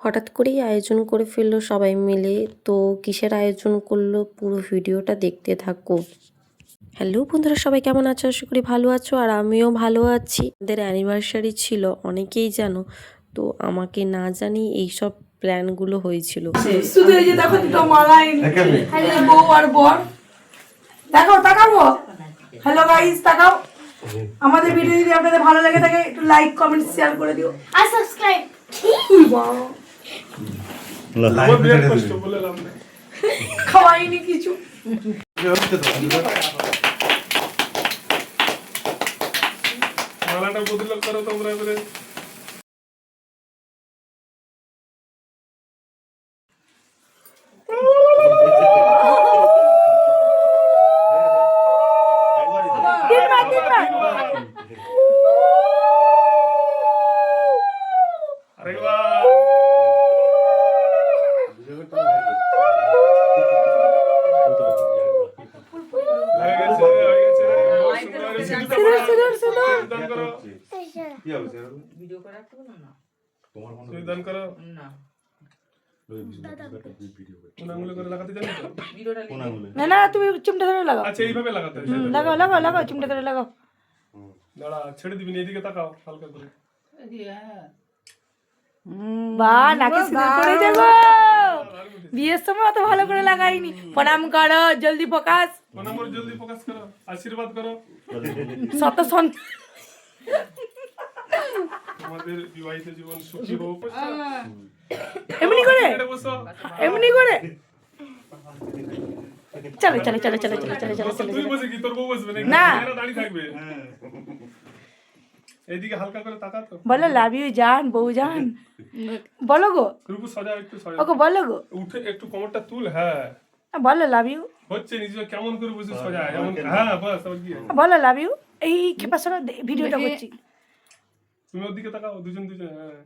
হঠাৎ করেই আয়োজন করে ফেললো সবাই মিলে। তো কিসের আয়োজন করলো পুরো ভিডিওটা দেখতে থাকো। হ্যালো বন্ধুরা, সবাই কেমন আছো? আশা করি ভালো আছো, আর আমিও ভালো আছি। ওদের অ্যানিভার্সারি ছিল, অনেকেই জানো। তো আমাকে না জানি এইসব প্ল্যানগুলো হয়েছিল। শুধু এই যে দেখো দুটো মালাই, বউ আর বর। দেখো তাকাবো। হ্যালো গাইস, তাকাও। আমাদের ভিডিও যদি আপনাদের ভালো লাগে থাকে একটু লাইক কমেন্ট শেয়ার করে দিও আর সাবস্ক্রাইব। খাওয়াইনি কিছু। মালাটা বদল করো তোমরা এবারে। না না, তুমি চিমটা ধরে লাগাও। আচ্ছা এইভাবে লাগাতে হয়। লাগাও লাগাও লাগাও, চিমটা ধরে লাগাও। দাঁড়া, ছেড়ে দিবি না, এদিকে তাকাও হালকা করে। বাহ, নাকি সিঁদুর পড়েছে গো। বিয়ের সময় অত ভালো করে লাগাইনি। প্রণাম করো, জলদি ফোকাস। প্রণাম করো, জলদি ফোকাস করো, আশীর্বাদ করো। শত আমাদের বিবাহিত জীবন সুখী হোক। এমনি করে বসো। এমনি করে চলো চলো চলো চলো চলো চলো চলো চলো। তুই বসে কি তোর বউ বসবে নাকি? না। এরা দাঁড়িয়ে থাকবে। এইদিকে হালকা করে তাকা তো। বলো লাভ ইউ জান, বউ জান। বলো গো, রূপু সজা, একটু সজা। ওকে বলো গো, উঠে একটু কোমরটা তুল। হ্যাঁ বলো লাভ ইউ। হচ্ছে নিজে কেমন করে বসে সজা এমন। হ্যাঁ বাস, আর কি। বলো লাভ ইউ। এই খেপা শোনো, ভিডিওটা করছি। তুমি ওদিকে তাকাও, দুজন দুজন। হ্যাঁ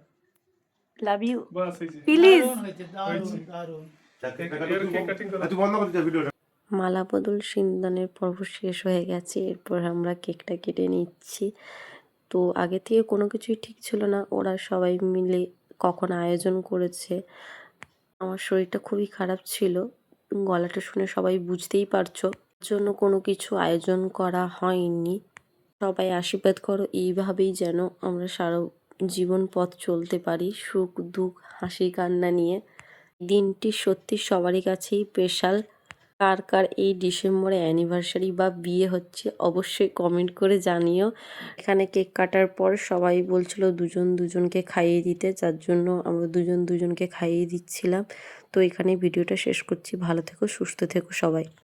লাভ ইউ বাস, এই যে প্লিজ। কেক কাটিং করো। তুই বন্ধ করে দে ভিডিওটা। মালা বদল সিন্দনের পর্ব শেষ হয়ে গেছে, এরপর আমরা কেকটা কেটে নিচ্ছি। তো আগে থেকে কোনো কিছুই ঠিক ছিল না, ওরা সবাই মিলে কখন আয়োজন করেছে। আমার শরীরটা খুবই খারাপ ছিল, গলাটা শুনে সবাই বুঝতেই পারছো। জন্য কোনো কিছু আয়োজন করা হয়নি। সবাই আশীর্বাদ করো, এইভাবেই যেন আমরা সারা জীবন পথ চলতে পারি, সুখ দুঃখ হাসি কান্না নিয়ে। দিনটি সত্যি সবারই কাছেই স্পেশাল। কার কার এই ডিসেম্বরে অ্যানিভার্সারি বা বিয়ে হচ্ছে অবশ্যই কমেন্ট করে জানিও। এখানে কেক কাটার পর সবাই বলছিল দুজন দুজনকে খাইয়ে দিতে, যার জন্য আমরা দুজন দুজনকে খাইয়ে দিচ্ছিলাম। তো এখানে ভিডিওটা শেষ করছি। ভালো থেকো, সুস্থ থেকো সবাই।